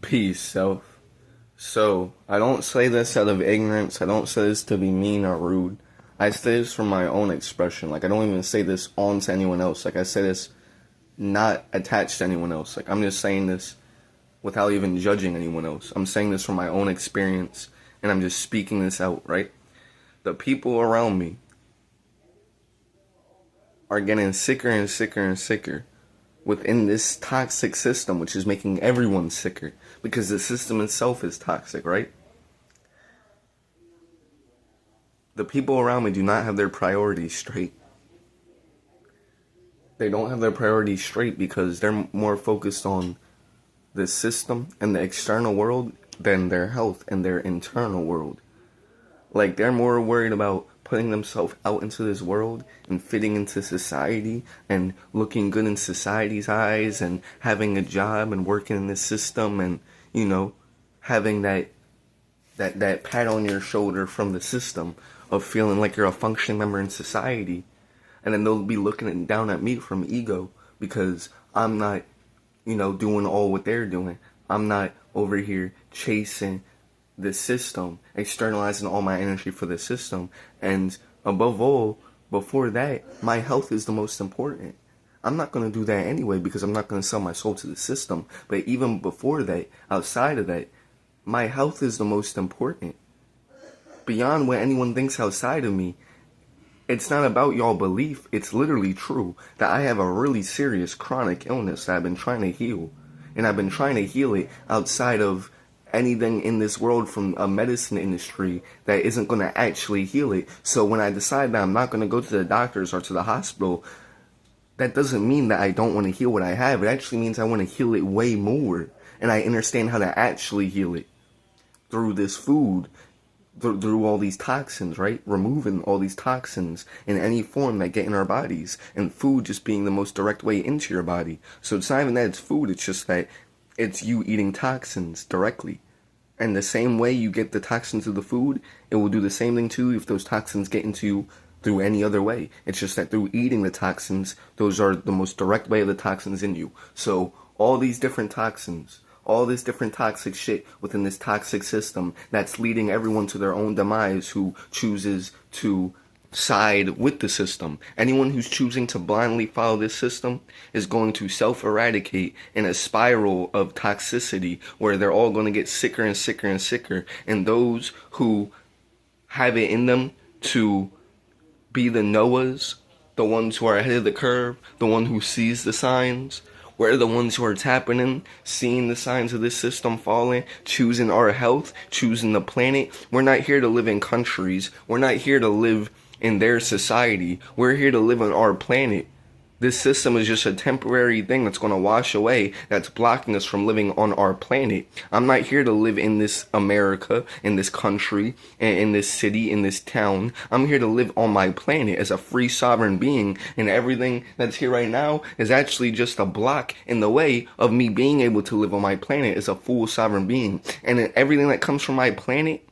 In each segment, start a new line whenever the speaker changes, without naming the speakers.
Peace, self. So, I don't say this out of ignorance. I don't say this to be mean or rude. I say this from my own expression. Like, I don't even say this on to anyone else. Like, I say this not attached to anyone else. Like, I'm just saying this without even judging anyone else. I'm saying this from my own experience, and I'm just speaking this out, right? The people around me are getting sicker and sicker and sicker within this toxic system, which is making everyone sicker because the system itself is toxic, right? The people around me do not have their priorities straight. They don't have their priorities straight because they're more focused on the system and the external world than their health and their internal world. Like, they're more worried about putting themselves out into this world and fitting into society and looking good in society's eyes and having a job and working in this system and, you know, having that pat on your shoulder from the system of feeling like you're a functioning member in society. And then they'll be looking down at me from ego because I'm not, doing all what they're doing. I'm not over here chasing the system, externalizing all my energy for the system. And above all, before that, my health is the most important. I'm not going to do that anyway because I'm not going to sell my soul to the system. But even before that, outside of that, my health is the most important. Beyond what anyone thinks outside of me, it's not about y'all belief. It's literally true that I have a really serious chronic illness that I've been trying to heal. And I've been trying to heal it outside of anything in this world from a medicine industry that isn't going to actually heal it. So when I decide that I'm not going to go to the doctors or to the hospital, that doesn't mean that I don't want to heal what I have. It actually means I want to heal it way more. And I understand how to actually heal it through this food, through all these toxins, right? Removing all these toxins in any form that get in our bodies. And food just being the most direct way into your body. So it's not even that it's food, it's just that it's you eating toxins directly. And the same way you get the toxins of the food, it will do the same thing too if those toxins get into you through any other way. It's just that through eating the toxins, those are the most direct way of the toxins in you. So all these different toxins, all this different toxic shit within this toxic system that's leading everyone to their own demise who chooses to side with the system. Anyone who's choosing to blindly follow this system is going to self-eradicate in a spiral of toxicity where they're all going to get sicker and sicker and sicker. And those who have it in them to be the Noahs, the ones who are ahead of the curve, the one who sees the signs, we're the ones who are tapping in, seeing the signs of this system falling, choosing our health, choosing the planet. We're not here to live in countries. We're not here to live in their society. We're here to live on our planet. This system is just a temporary thing that's going to wash away, that's blocking us from living on our planet. I'm not here to live in this America, in this country, in this city, in this town. I'm here to live on my planet as a free sovereign being, and everything that's here right now is actually just a block in the way of me being able to live on my planet as a full sovereign being. And everything that comes from my planet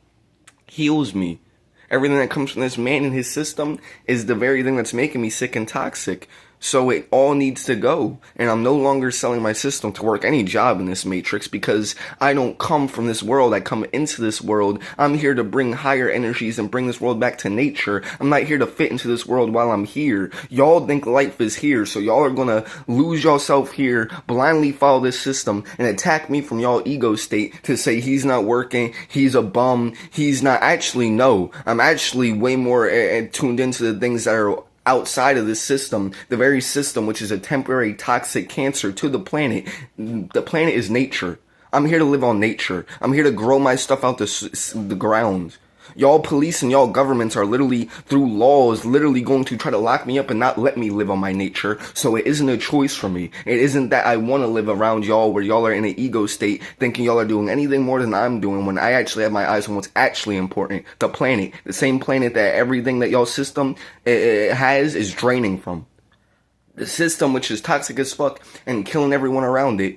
heals me. Everything that comes from this man and his system is the very thing that's making me sick and toxic. So it all needs to go. And I'm no longer selling my system to work any job in this matrix because I don't come from this world. I come into this world. I'm here to bring higher energies and bring this world back to nature. I'm not here to fit into this world while I'm here. Y'all think life is here, so y'all are gonna lose yourself here, blindly follow this system, and attack me from y'all ego state to say he's not working, he's a bum, he's not. Actually, no. I'm actually way more tuned into the things that are outside of this system, the very system which is a temporary toxic cancer to the planet. The planet is nature. I'm here to live on nature. I'm here to grow my stuff out the ground. Y'all police and y'all governments are literally, through laws, literally going to try to lock me up and not let me live on my nature. So it isn't a choice for me. It isn't that I want to live around y'all where y'all are in an ego state thinking y'all are doing anything more than I'm doing when I actually have my eyes on what's actually important. The planet. The same planet that everything that y'all system has is draining from. The system which is toxic as fuck and killing everyone around it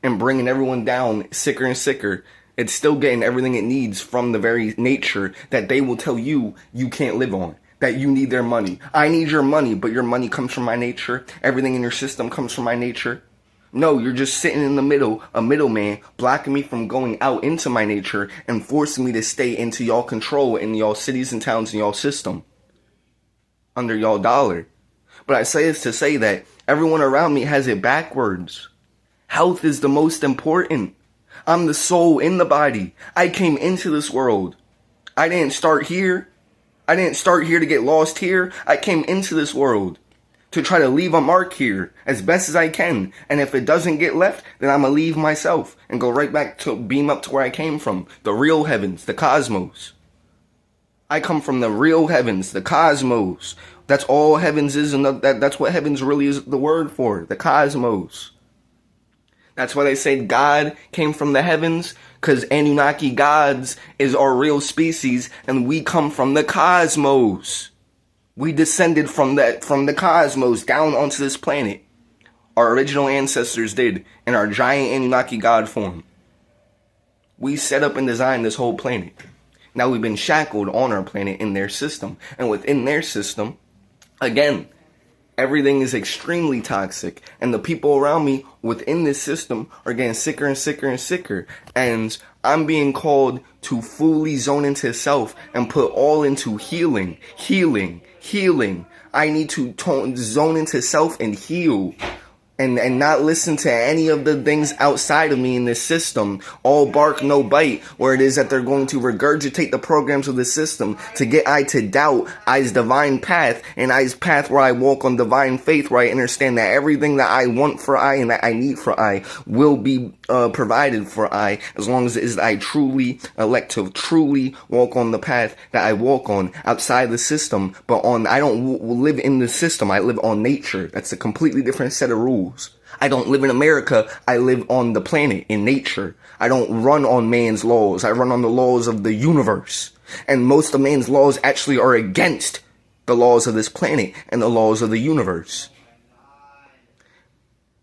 and bringing everyone down sicker and sicker. It's still getting everything it needs from the very nature that they will tell you you can't live on. That you need their money. I need your money, but your money comes from my nature. Everything in your system comes from my nature. No, you're just sitting in the middle, a middleman, blocking me from going out into my nature and forcing me to stay into y'all control in y'all cities and towns and y'all system. Under y'all dollar. But I say this to say that everyone around me has it backwards. Health is the most important. I'm the soul in the body. I came into this world. I didn't start here. I didn't start here to get lost here. I came into this world to try to leave a mark here as best as I can. And if it doesn't get left, then I'm going to leave myself and go right back to beam up to where I came from. The real heavens, the cosmos. I come from the real heavens, the cosmos. That's all heavens is, and that's what heavens really is the word for, the cosmos. That's why they say God came from the heavens, because Anunnaki gods is our real species, and we come from the cosmos. We descended from the cosmos down onto this planet. Our original ancestors did, in our giant Anunnaki god form. We set up and designed this whole planet. Now we've been shackled on our planet in their system, and within their system, again, everything is extremely toxic, and the people around me within this system are getting sicker and sicker and sicker, and I'm being called to fully zone into self and put all into healing. I need to zone into self and heal. And not listen to any of the things outside of me in this system. All bark, no bite, where it is that they're going to regurgitate the programs of the system to get I to doubt I's divine path, and I's path where I walk on divine faith, where I understand that everything that I want for I and that I need for I will be provided for I, as long as it is I truly elect to truly walk on the path that I walk on outside the system. But I don't live in the system, I live on nature. That's a completely different set of rules. I don't live in America, I live on the planet, in nature. I don't run on man's laws, I run on the laws of the universe. And most of man's laws actually are against the laws of this planet and the laws of the universe.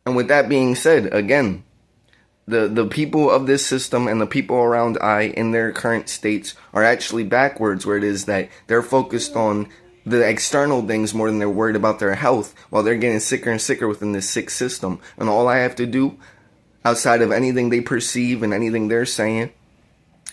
And with that being said, again, the people of this system and the people around I in their current states are actually backwards, where it is that they're focused on the external things more than they're worried about their health, while they're getting sicker and sicker within this sick system. And all I have to do, outside of anything they perceive and anything they're saying,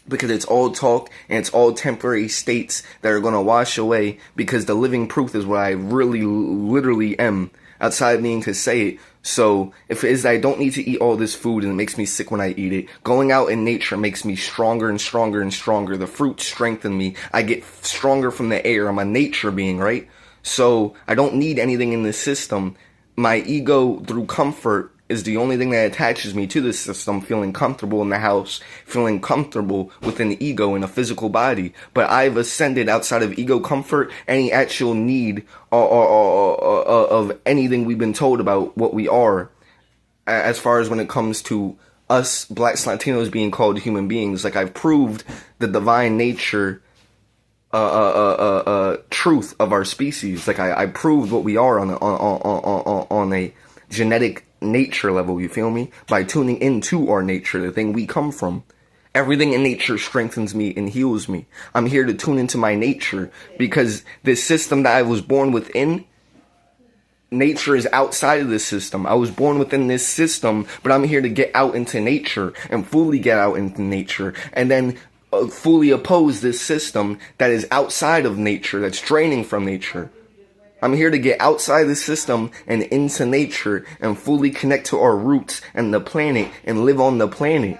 because it's all talk and it's all temporary states that are going to wash away, because the living proof is what I really literally am, outside of needing to say it. So if it is that I don't need to eat all this food and it makes me sick when I eat it, going out in nature makes me stronger and stronger and stronger. The fruits strengthen me. I get stronger from the air. I'm a nature being, right? So I don't need anything in this system. My ego, through comfort, is the only thing that attaches me to this system, feeling comfortable in the house, feeling comfortable within the ego in a physical body. But I've ascended outside of ego comfort, any actual need of anything we've been told about what we are, as far as when it comes to us Blacks, Latinos being called human beings. Like, I've proved the divine nature truth of our species. Like, I proved what we are on a genetic nature level, you feel me? By tuning into our nature, the thing we come from. Everything in nature strengthens me and heals me. I'm here to tune into my nature, because this system that I was born within, nature is outside of this system. I was born within this system, but I'm here to get out into nature and fully get out into nature, and then fully oppose this system that is outside of nature, that's draining from nature. I'm here to get outside the system and into nature and fully connect to our roots and the planet and live on the planet.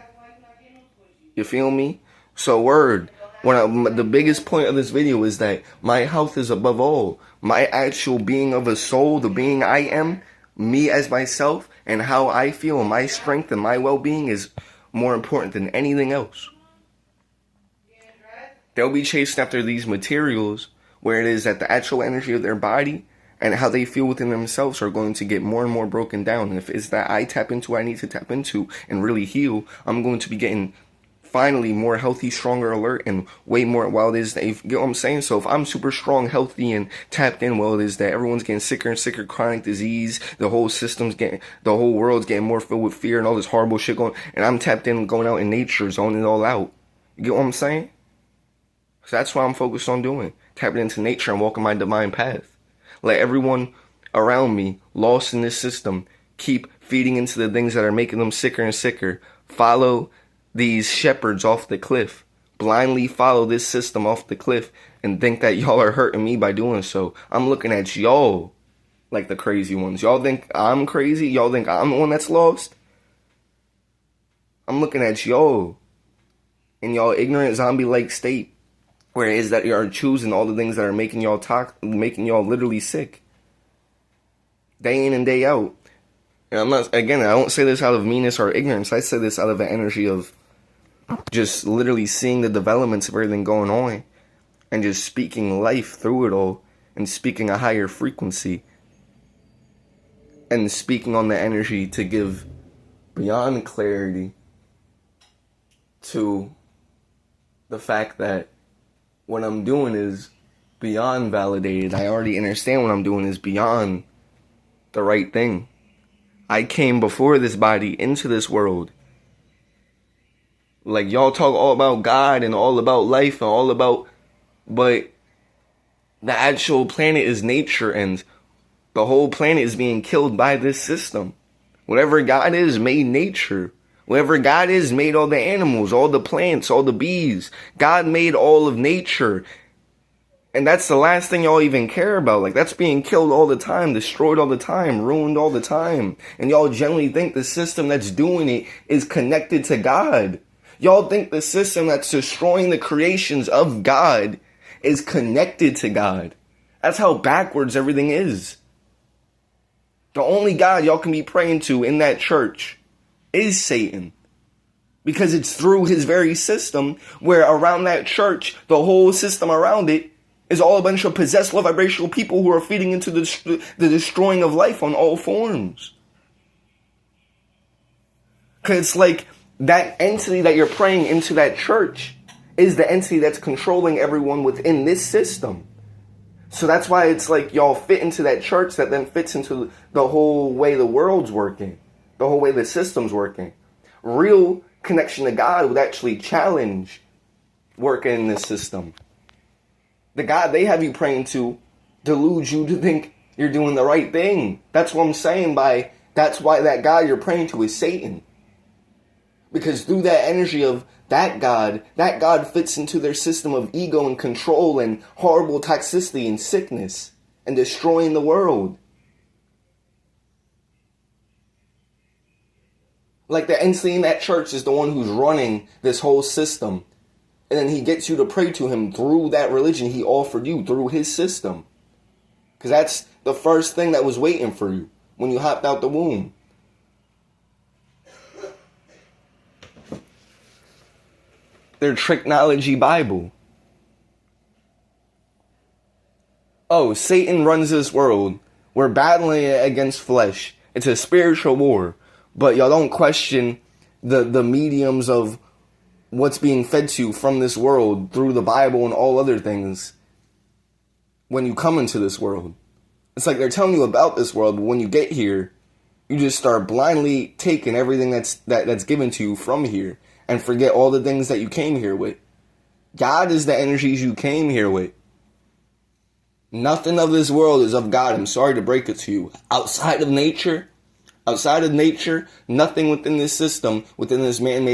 You feel me? So word, the biggest point of this video is that my health is above all. My actual being of a soul, the being I am, me as myself, and how I feel, my strength and my well-being is more important than anything else. They'll be chasing after these materials, where it is that the actual energy of their body and how they feel within themselves are going to get more and more broken down. And if it's that I tap into what I need to tap into and really heal, I'm going to be getting finally more healthy, stronger, alert, and way more, while it is that, you get what I'm saying? So if I'm super strong, healthy, and tapped in, well, it is that everyone's getting sicker and sicker, chronic disease, the whole world's getting more filled with fear and all this horrible shit going, and I'm tapped in, going out in nature, zoning it all out. You get what I'm saying? So that's what I'm focused on doing. Tapping into nature and walking my divine path. Let everyone around me, lost in this system, keep feeding into the things that are making them sicker and sicker. Follow these shepherds off the cliff. Blindly follow this system off the cliff and think that y'all are hurting me by doing so. I'm looking at y'all like the crazy ones. Y'all think I'm crazy? Y'all think I'm the one that's lost? I'm looking at y'all in y'all ignorant zombie-like state, where it is that you are choosing all the things that are making y'all making y'all literally sick, day in and day out. And I'm not, again, I don't say this out of meanness or ignorance. I say this out of an energy of just literally seeing the developments of everything going on and just speaking life through it all and speaking a higher frequency and speaking on the energy to give beyond clarity to the fact that what I'm doing is beyond validated. I already understand what I'm doing is beyond the right thing. I came before this body into this world. Like, y'all talk all about God and all about life and all about, but the actual planet is nature, and the whole planet is being killed by this system. Whatever God is made nature. Whatever God is made all the animals, all the plants, all the bees. God made all of nature. And that's the last thing y'all even care about. Like, that's being killed all the time, destroyed all the time, ruined all the time. And y'all generally think the system that's doing it is connected to God. Y'all think the system that's destroying the creations of God is connected to God. That's how backwards everything is. The only God y'all can be praying to in that church is Satan. Because it's through his very system, where around that church, the whole system around it is all a bunch of possessed low vibrational people who are feeding into the destroying of life on all forms. Because it's like that entity that you're praying into that church is the entity that's controlling everyone within this system. So that's why it's like y'all fit into that church that then fits into the whole way the world's working, the whole way the system's working. Real connection to God would actually challenge working in this system. The God they have you praying to deludes you to think you're doing the right thing. That's what I'm saying by, that's why that God you're praying to is Satan. Because through that energy of that God fits into their system of ego and control and horrible toxicity and sickness and destroying the world. Like the entity in that church is the one who's running this whole system. And then he gets you to pray to him through that religion he offered you, through his system. Because that's the first thing that was waiting for you when you hopped out the womb. Their Tricknology Bible. Oh, Satan runs this world. We're battling it against flesh. It's a spiritual war. But y'all don't question the mediums of what's being fed to you from this world through the Bible and all other things when you come into this world. It's like they're telling you about this world, but when you get here, you just start blindly taking everything that's given to you from here and forget all the things that you came here with. God is the energies you came here with. Nothing of this world is of God. I'm sorry to break it to you. Outside of nature, nothing within this system, within this man-made